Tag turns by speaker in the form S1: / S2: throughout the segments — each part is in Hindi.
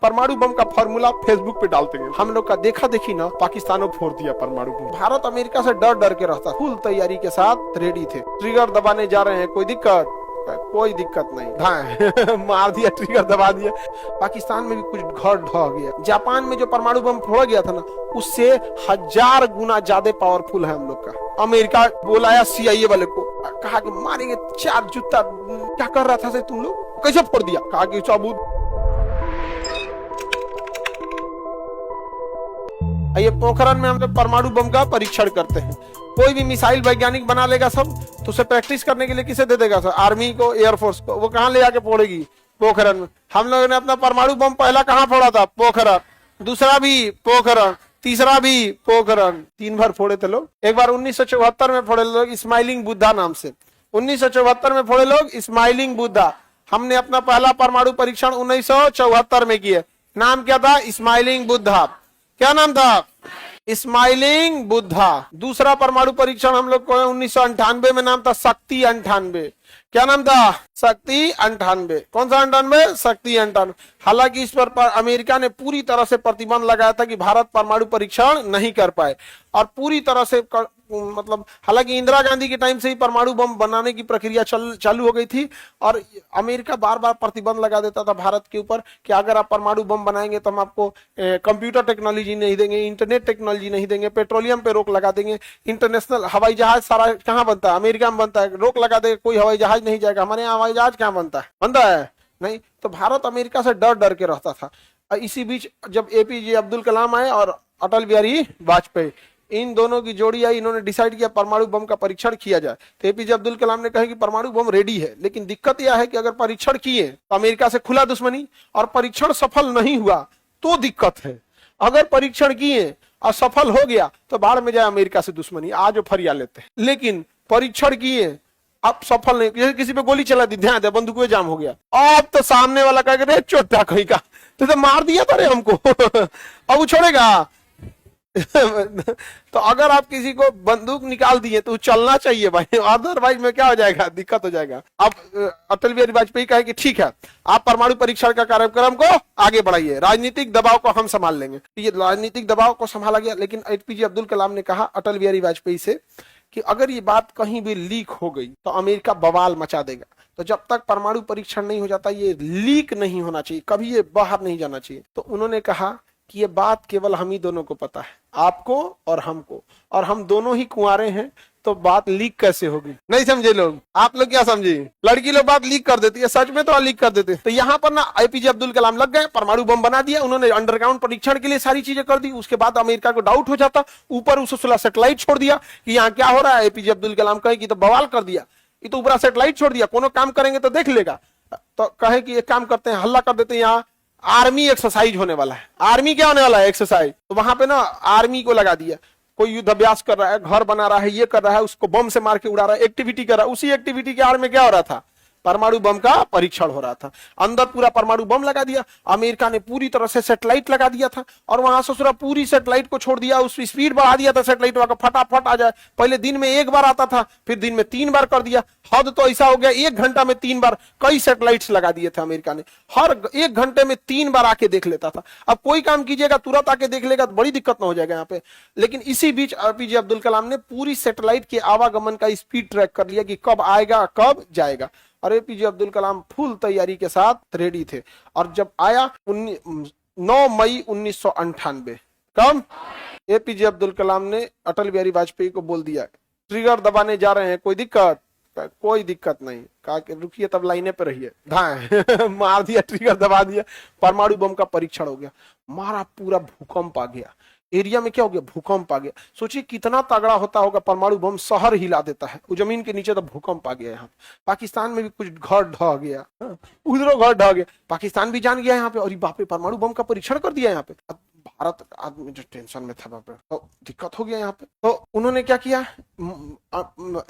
S1: परमाणु बम का फॉर्मूला फेसबुक पे डालते हैं। हम लोग का देखा देखी ना पाकिस्तान ने फोड़ दिया परमाणु बम। भारत अमेरिका से डर डर के रहता, फुल तैयारी के साथ रेडी थे। ट्रिगर दबाने जा रहे हैं, कोई दिक्कत नहीं, हाँ मार दिया, ट्रिगर दबा दिया। पाकिस्तान में भी कुछ घर ढह गया। जापान में जो परमाणु बम फोड़ा गया था ना, उससे 1000 गुना ज्यादा पावरफुल है हम लोग का। अमेरिका बुलाया CIA वाले को, कहा कि मारेंगे 4 जूता। क्या कर रहा था से तुम लोग, कैसे फोड़ दिया? कहा कि सबूत। ये पोखरण में हम लोग परमाणु बम का परीक्षण करते हैं। कोई भी मिसाइल वैज्ञानिक बना लेगा सब, तो उसे प्रैक्टिस करने के लिए किसे दे देगा सर? आर्मी को, एयरफोर्स को। वो कहाँ ले जाके फोड़ेगी? पोखरण में। हम लोगों ने अपना परमाणु बम पहला कहाँ फोड़ा था? पोखरण। दूसरा भी पोखरण, तीसरा भी पोखरण। 3 बार फोड़े थे लोग। एक बार 1974 में फोड़े लोग स्माइलिंग बुद्धा नाम से। 1974 में फोड़े लोग स्माइलिंग बुद्धा। हमने अपना पहला परमाणु परीक्षण 1974 में किया। नाम क्या था? स्माइलिंग बुद्धा। क्या नाम था? स्माइलिंग बुद्धा। दूसरा परमाणु परीक्षण हम लोग को 1998 में, नाम था शक्ति 98। क्या नाम था? शक्ति 98। कौन सा 98? शक्ति 98। हालांकि इस पर अमेरिका ने पूरी तरह से प्रतिबंध लगाया था कि भारत परमाणु परीक्षण नहीं कर पाए, और पूरी तरह से मतलब हालांकि इंदिरा गांधी के टाइम से ही परमाणु बम बनाने की प्रक्रिया चालू हो गई थी, और अमेरिका बार बार प्रतिबंध लगा देता था भारत के ऊपर कि अगर आप परमाणु बम बनाएंगे तो हम आपको कंप्यूटर टेक्नोलॉजी नहीं देंगे, इंटरनेट टेक्नोलॉजी नहीं देंगे, पेट्रोलियम पे रोक लगा देंगे, इंटरनेशनल हवाई जहाज सारा कहाँ बनता है? अमेरिका में बनता है, रोक लगा देंगे, कोई हवाई जहाज नहीं जाएगा। हमारे यहाँ हवाई जहाज क्या बनता है? नहीं। तो भारत अमेरिका से डर डर के रहता था। इसी बीच जब APJ अब्दुल कलाम आए और अटल बिहारी वाजपेयी, इन दोनों की जोड़ी आई, इन्होंने डिसाइड किया परमाणु बम का परीक्षण किया जाए। तो APJ अब्दुल कलाम ने कहा कि परमाणु बम रेडी है, लेकिन दिक्कत यह है कि अगर परीक्षण किए तो अमेरिका से खुला दुश्मनी, और परीक्षण सफल नहीं हुआ तो दिक्कत है। अगर परीक्षण किए और सफल हो गया तो बाढ़ में जाए अमेरिका से दुश्मनी, आज वो फरिया लेते हैं। लेकिन परीक्षण किए, अब सफल नहीं, जैसे किसी पे गोली चला दी, ध्यान दे, बंदूक में जाम हो गया, अब तो सामने वाला कह के चोटा कहीं का, तो मार दिया था रे हमको अब वो छोड़ेगा? तो अगर आप किसी को बंदूक निकाल दिए तो चलना चाहिए भाई, अदरवाइज में क्या हो जाएगा? दिक्कत हो जाएगा। अब अटल बिहारी वाजपेयी कहे कि ठीक है, आप परमाणु परीक्षण का कार्यक्रम को आगे बढ़ाइए, राजनीतिक दबाव को हम संभाल लेंगे। ये राजनीतिक दबाव को संभाला गया, लेकिन APJ अब्दुल कलाम ने कहा अटल बिहारी वाजपेयी से कि अगर ये बात कहीं भी लीक हो गई तो अमेरिका बवाल मचा देगा। तो जब तक परमाणु परीक्षण नहीं हो जाता, ये लीक नहीं होना चाहिए, कभी ये बाहर नहीं जाना चाहिए। तो उन्होंने कहा कि ये बात केवल हम ही दोनों को पता है, आपको और हमको, और हम दोनों ही कुंवारे हैं, तो बात लीक कैसे होगी? नहीं समझे लोग? आप लोग क्या समझे? लड़की लोग बात लीक कर देती है, सच में तो लीक कर देते। तो यहाँ पर ना APJ अब्दुल कलाम लग गए, परमाणु बम बना दिया उन्होंने, अंडरग्राउंड परीक्षण के लिए सारी चीजें कर दी। उसके बाद अमेरिका को डाउट हो जाता, ऊपर 16 सैटेलाइट छोड़ दिया कि यहाँ क्या हो रहा है। APJ अब्दुल कलाम कहे कि तो बवाल कर दिया, ये तो ऊपर सैटेलाइट छोड़ दिया, कोनो काम करेंगे तो देख लेगा। तो कहे कि एक काम करते हैं, हल्ला कर देते हैं, यहाँ आर्मी एक्सरसाइज होने वाला है। आर्मी क्या होने वाला है? एक्सरसाइज। तो वहां पे ना आर्मी को लगा दिया, कोई युद्ध अभ्यास कर रहा है, घर बना रहा है, ये कर रहा है, उसको बम से मार के उड़ा रहा है, एक्टिविटी कर रहा है। उसी एक्टिविटी के आड़ में क्या हो रहा था? परमाणु बम का परीक्षण हो रहा था। अंदर पूरा परमाणु बम लगा दिया, अमेरिका ने पूरी तरह से सैटेलाइट लगा दिया था, और वहां से पूरी सैटेलाइट को छोड़ दिया, उसकी स्पीड बढ़ा दिया था सैटेलाइट का, फटाफट आ जाए। पहले दिन में 1 बार आता था, फिर दिन में 3 बार कर दिया। हद तो ऐसा हो गया 1 घंटा में 3 बार कई सैटेलाइट्स लगा दिए थे अमेरिका ने, हर 1 घंटे में 3 बार आके देख लेता था। अब कोई काम कीजिएगा तुरंत आके देख लेगा तो बड़ी दिक्कत ना हो जाएगा यहाँ पे। लेकिन इसी बीच APJ अब्दुल कलाम ने पूरी सैटेलाइट के आवागमन का स्पीड ट्रैक कर लिया कि कब आएगा कब जाएगा, और APJ अब्दुल कलाम फुल तैयारी के साथ रेडी थे। और जब आया 9 मई 1998, कब? APJ अब्दुल कलाम ने अटल बिहारी वाजपेयी को बोल दिया ट्रिगर दबाने जा रहे हैं, कोई दिक्कत नहीं। कहा कि रुकिए, तब लाइने पे रहिए, मार दिया, ट्रिगर दबा दिया, परमाणु बम का परीक्षण हो गया। मारा, पूरा भूकंप आ गया एरिया में। क्या हो गया? भूकंप आ गया। सोचिए कितना तगड़ा होता होगा, परमाणु बम शहर हिला देता है, वो जमीन के नीचे तो भूकंप आ गया। यहाँ पाकिस्तान में भी कुछ घर ढह गया, उधरों घर ढह गया, पाकिस्तान भी जान गया यहाँ पे, और बाप रे परमाणु बम का परीक्षण कर दिया यहाँ पे। भारत आदमी जो टेंशन में था, तो दिक्कत हो गया यहाँ पे। तो उन्होंने क्या किया?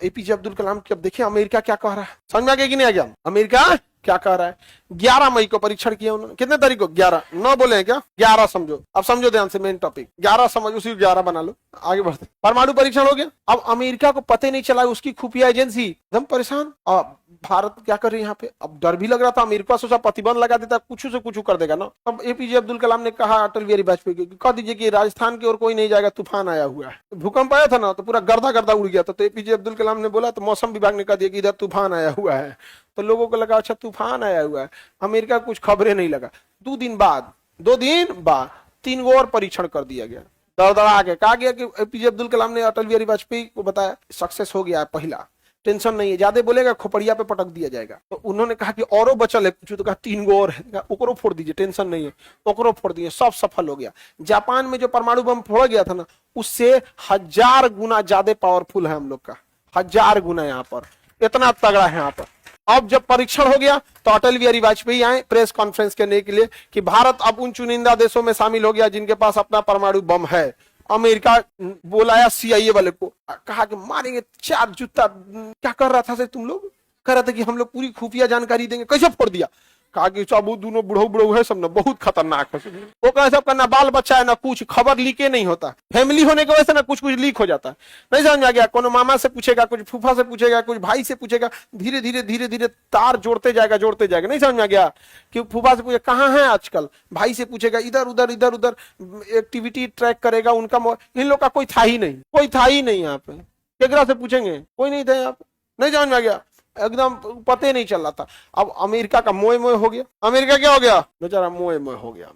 S1: APJ अब्दुल कलाम की, अब देखिए अमेरिका क्या कह रहा है, समझ में आ गया कि नहीं आ गया? अमेरिका क्या कह रहा है? 11 मई को परीक्षण किया उन्होंने। कितने तारीख को? 11। 9 बोले हैं क्या? 11 समझो। अब समझो ध्यान से मेन टॉपिक। 11 समझ, उसी 11 बना लो। आगे बढ़ते। परमाणु परीक्षण हो गया। अब अमेरिका को पता नहीं चला, उसकी खुफिया एजेंसी एकदम परेशान। और भारत क्या कर रही है यहाँ पे? अब डर भी लग रहा था, अमेरिका सोचा प्रतिबंध लगा देता, कुछ से कुछ कर देगा ना। तब एपीजे अब्दुल कलाम ने कहा अटल बिहारी वाजपेयी को, कह दीजिए कि राजस्थान की ओर कोई नहीं जाएगा, तूफान आया हुआ है। भूकंप आया था ना, तो पूरा गर्दा गर्दा उड़ गया था। तो एपीजे अब्दुल कलाम ने बोला, तो मौसम विभाग ने कह दिया कि इधर तूफान आया हुआ है। तो लोगों को लगा अच्छा तूफान आया हुआ है, अमेरिका कुछ खबरें नहीं लगा। 2 दिन बाद 3 गो और परीक्षण कर दिया गया, दड़दड़ा के कहा गया कि एपीजे अब्दुल कलाम ने अटल बिहारी वाजपेयी को बताया सक्सेस हो गया है पहला, टेंशन नहीं है, ज्यादा बोलेगा खोपड़िया पे पटक दिया जाएगा। तो उन्होंने कहा कि औरो बचल है कुछ, तो कहा 3 गो और है, ओकरो फोड़ दीजिए, टेंशन नहीं है, ओकरो फोड़ दिए, सब सफल हो गया। जापान में जो परमाणु बम फोड़ा गया था ना, उससे 1000 गुना ज्यादा पावरफुल है हम लोग का, 1000 गुना यहाँ पर, इतना तगड़ा है यहाँ पर। अब जब परीक्षण हो गया तो अटल बिहारी वाजपेयी आए प्रेस कॉन्फ्रेंस करने के लिए कि भारत अब उन चुनिंदा देशों में शामिल हो गया जिनके पास अपना परमाणु बम है। अमेरिका बुलाया सीआईए वाले को, कहा कि मारेंगे 4 जूता। क्या कर रहा था से तुम लोग? कह रहा था कि हम लोग पूरी खुफिया जानकारी देंगे। कैसे फोड़ दिया? कहा कि सब दोनों बुढ़ऊ है सब ना, बहुत खतरनाक है। वो कहे सब ना बाल बच्चा है ना कुछ, खबर लीके नहीं होता, फैमिली होने की वजह से ना कुछ कुछ लीक हो जाता है। नहीं समझ आ गया? कोनो मामा से पूछेगा, कुछ फूफा से पूछेगा, कुछ भाई से पूछेगा, धीरे धीरे तार जोड़ते जाएगा। नहीं समझ आ गया? कि फूफा से पूछे कहाँ है आजकल, भाई से पूछेगा, इधर उधर एक्टिविटी ट्रैक करेगा उनका। इन लोग का कोई था ही नहीं यहाँ पे। केकरा से पूछेंगे? कोई नहीं था यहाँ पे। नहीं समझ में आ गया? एकदम पते नहीं चल रहा था। अब अमेरिका का मोए हो गया। अमेरिका क्या हो गया? बेचारा मोए हो गया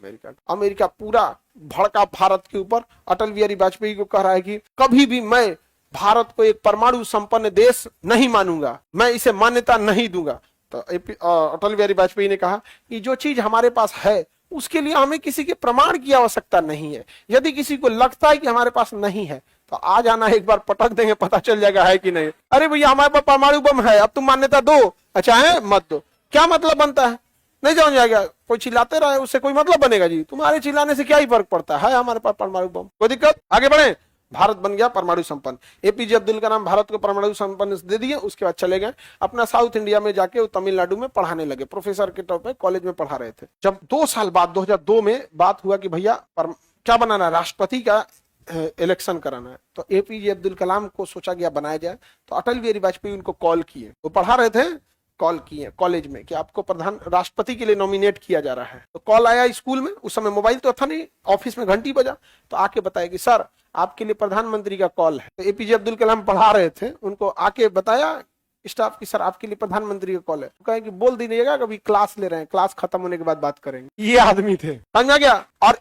S1: अमेरिका पूरा भड़का भारत के ऊपर। अटल बिहारी वाजपेयी को कह रहा है कि कभी भी मैं भारत को एक परमाणु संपन्न देश नहीं मानूंगा, मैं इसे मान्यता नहीं दूंगा। तो अटल बिहारी वाजपेयी ने कहा कि जो चीज हमारे पास है उसके लिए हमें किसी के प्रमाण की आवश्यकता नहीं है। यदि किसी को लगता है कि हमारे पास नहीं है तो आ जाना, एक बार पटक देंगे, पता चल जाएगा है कि नहीं। अरे भैया हमारे पास परमाणु बम है, अब तुम मान्यता दो, अच्छा है मत दो, क्या मतलब बनता है? नहीं समझ आएगा? कोई चिल्लाते रहे उससे कोई मतलब बनेगा जी? तुम्हारे चिल्लाने से क्या ही फर्क पड़ता है, हमारे पास परमाणु बम, कोई दिक्कत? आगे बढ़े। भारत बन गया परमाणु संपन्न। एपीजे अब्दुल कलाम भारत को परमाणु संपन्न दे दिए। उसके बाद चले गए अपना साउथ इंडिया में जाके, वो तमिलनाडु में पढ़ाने लगे, प्रोफेसर के तौर पे कॉलेज में पढ़ा रहे थे। जब 2 साल बाद 2002 में बात हुआ कि भैया क्या बनाना है, राष्ट्रपति का इलेक्शन कराना है, तो एपीजे अब्दुल कलाम को सोचा गया बनाया जाए। तो अटल बिहारी वाजपेयी उनको कॉल किए, वो पढ़ा रहे थे, कॉल किए कॉलेज में कि आपको प्रधान राष्ट्रपति के लिए नॉमिनेट किया जा रहा है। तो कॉल आया स्कूल में, उस समय मोबाइल तो था नहीं, ऑफिस में घंटी बजा, तो आके बताया कि सर आपके लिए प्रधानमंत्री का कॉल है। तो एपीजे अब्दुल कलाम पढ़ा रहे थे, उनको आके बताया स्टाफ की सर आपके लिए प्रधानमंत्री का कॉल है। तो कहे कि बोल दीजिएगा कभी क्लास ले रहे हैं, क्लास खत्म होने के बाद बात करेंगे। ये आदमी थे, समझा गया? और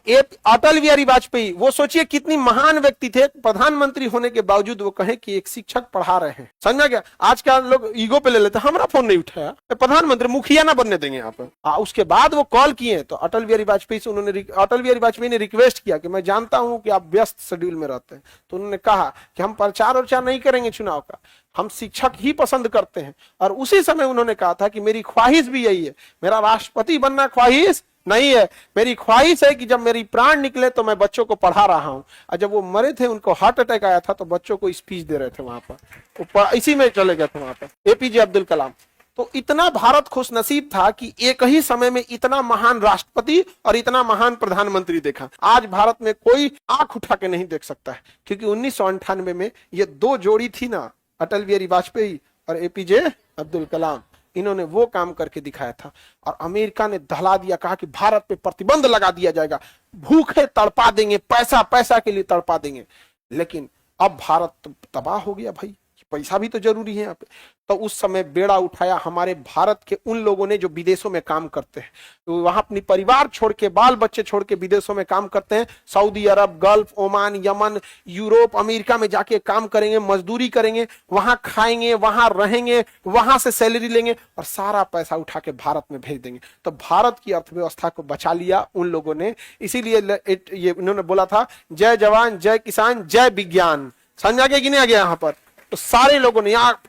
S1: अटल बिहारी वाजपेयी, वो सोचिए कितनी महान व्यक्ति थे, प्रधानमंत्री होने के बावजूद वो कहे कि एक शिक्षक पढ़ा रहे हैं। समझा गया? आज का लोग ईगो पे ले लेते, हमारा फोन नहीं उठाया, प्रधानमंत्री मुखिया ना बनने देंगे यहाँ पर। उसके बाद वो कॉल किए तो अटल बिहारी वाजपेयी से अटल बिहारी वाजपेयी ने रिक्वेस्ट किया कि मैं जानता हूं कि आप व्यस्त शेड्यूल में रहते हैं, तो उन्होंने कहा कि हम प्रचार नहीं करेंगे चुनाव का, हम शिक्षक ही पसंद करते हैं। और उसी समय उन्होंने कहा था कि मेरी ख्वाहिश भी यही है, मेरा राष्ट्रपति बनना ख्वाहिश नहीं है, मेरी ख्वाहिश है कि जब मेरी प्राण निकले तो मैं बच्चों को पढ़ा रहा हूं। और जब वो मरे थे, उनको हार्ट अटैक आया था, तो बच्चों को स्पीच दे रहे थे वहां पर, इसी में चले गए थे वहां पर एपीजे अब्दुल कलाम। तो इतना भारत खुशनसीब था कि एक ही समय में इतना महान राष्ट्रपति और इतना महान प्रधानमंत्री देखा। आज भारत में कोई आंख उठा के नहीं देख सकता है, क्योंकि 1998 में ये 2 जोड़ी थी ना, अटल बिहारी वाजपेयी और एपीजे अब्दुल कलाम, इन्होंने वो काम करके दिखाया था। और अमेरिका ने दहला दिया, कहा कि भारत पे प्रतिबंध लगा दिया जाएगा, भूखे तड़पा देंगे, पैसा के लिए तड़पा देंगे। लेकिन अब भारत तो तबाह हो गया भाई, पैसा भी तो जरूरी है यहाँ पे। तो उस समय बेड़ा उठाया हमारे भारत के उन लोगों ने जो विदेशों में काम करते हैं, तो वहां अपनी परिवार छोड़ के, बाल बच्चे छोड़ के विदेशों में काम करते हैं। Saudi Arab, Gulf, Oman, Yemen, Europe, America में जाके काम करेंगे, मजदूरी करेंगे, वहां खाएंगे, वहां रहेंगे, वहां से सैलरी लेंगे और सारा पैसा उठा के भारत में भेज देंगे। तो भारत की अर्थव्यवस्था को बचा लिया उन लोगों ने। इसीलिए ये उन्होंने बोला था, जय जवान जय किसान जय विज्ञान। समझ गया कि नहीं आ गया? यहाँ पर तो सारे लोगों ने, यहाँ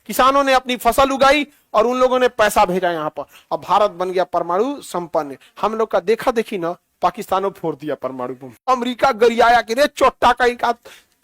S1: किसानों ने अपनी फसल उगाई और उन लोगों ने पैसा भेजा यहाँ पर, और भारत बन गया परमाणु संपन्न। हम लोग का देखा देखी ना, पाकिस्तानों फोड़ दिया परमाणु बम। अमेरिका गरियाया कि रे चोट्टा का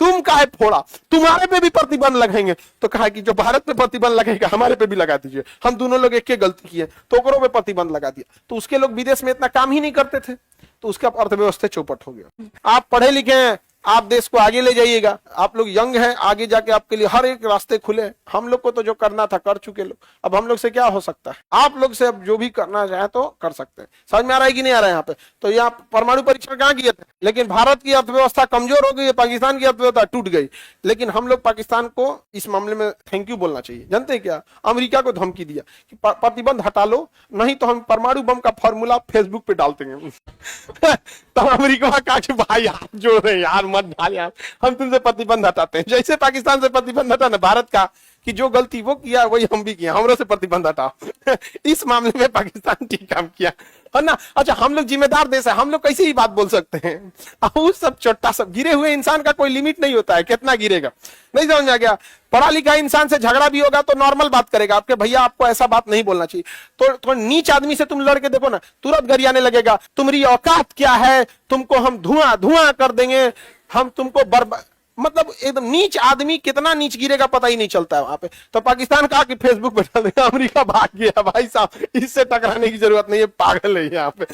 S1: तुम काहे फोड़ा, तुम्हारे पे भी प्रतिबंध लगाएंगे। तो कहा कि जो भारत पे प्रतिबंध लगेगा हमारे पे भी लगा दीजिए, हम दोनों लोग एक गलती किए तो ओकरों पे प्रतिबंध लगा दिया। तो उसके लोग विदेश में इतना काम ही नहीं करते थे, तो उसका अर्थव्यवस्था चौपट हो गया। आप पढ़े लिखे हैं, आप देश को आगे ले जाइएगा, आप लोग यंग हैं, आगे जाके आपके लिए हर एक रास्ते खुले हैं। हम लोग को तो जो करना था कर चुके लोग, अब हम लोग से क्या हो सकता है? आप लोग से अब जो भी करना चाहे तो कर सकते हैं। समझ में आ रहा है कि नहीं आ रहा है? यहाँ पे तो यहाँ परमाणु परीक्षण कहाँ किए थे, लेकिन भारत की अर्थव्यवस्था कमजोर हो गई है, पाकिस्तान की अर्थव्यवस्था टूट गई। लेकिन हम लोग पाकिस्तान को इस मामले में थैंक यू बोलना चाहिए। जानते हैं क्या, अमेरिका को धमकी दिया कि प्रतिबंध हटा लो, नहीं तो हम परमाणु बम का फॉर्मूला फेसबुक पे डालते हैं। तो अमेरिका कहा कि भाई हाथ जोड़ रहे यार, मत डाल यार, हम तुमसे प्रतिबंध हटाते हैं। जैसे पाकिस्तान से प्रतिबंध हटा ना भारत का, कि जो गलती वो किया वही हम भी किया, हमरों से प्रतिबंध हटाओ। इस मामले में पाकिस्तान ठीक काम किया है ना। अच्छा, हम लोग जिम्मेदार देश है, हम लोग कैसे ही बात बोल सकते हैं? उस सब छोटा सब गिरे हुए इंसान का कोई लिमिट नहीं होता है, कितना गिरेगा नहीं समझ आ गया। पढ़ा लिखा इंसान से झगड़ा भी होगा तो नॉर्मल बात करेगा, आपके भैया आपको ऐसा बात नहीं बोलना चाहिए। तो नीच आदमी से तुम लड़के देखो ना, तुरंत गरियाने लगेगा, तुम्हारी औकात क्या है, तुमको हम धुआं धुआं कर देंगे, हम तुमको बर्बाद, मतलब एकदम नीच आदमी कितना नीच गिरेगा पता ही नहीं चलता है वहां पे। तो पाकिस्तान कहा कि फेसबुक पे डाल देगा, अमेरिका भाग गया। भाई साहब, इससे टकराने की जरूरत नहीं है, पागल है यहाँ पे।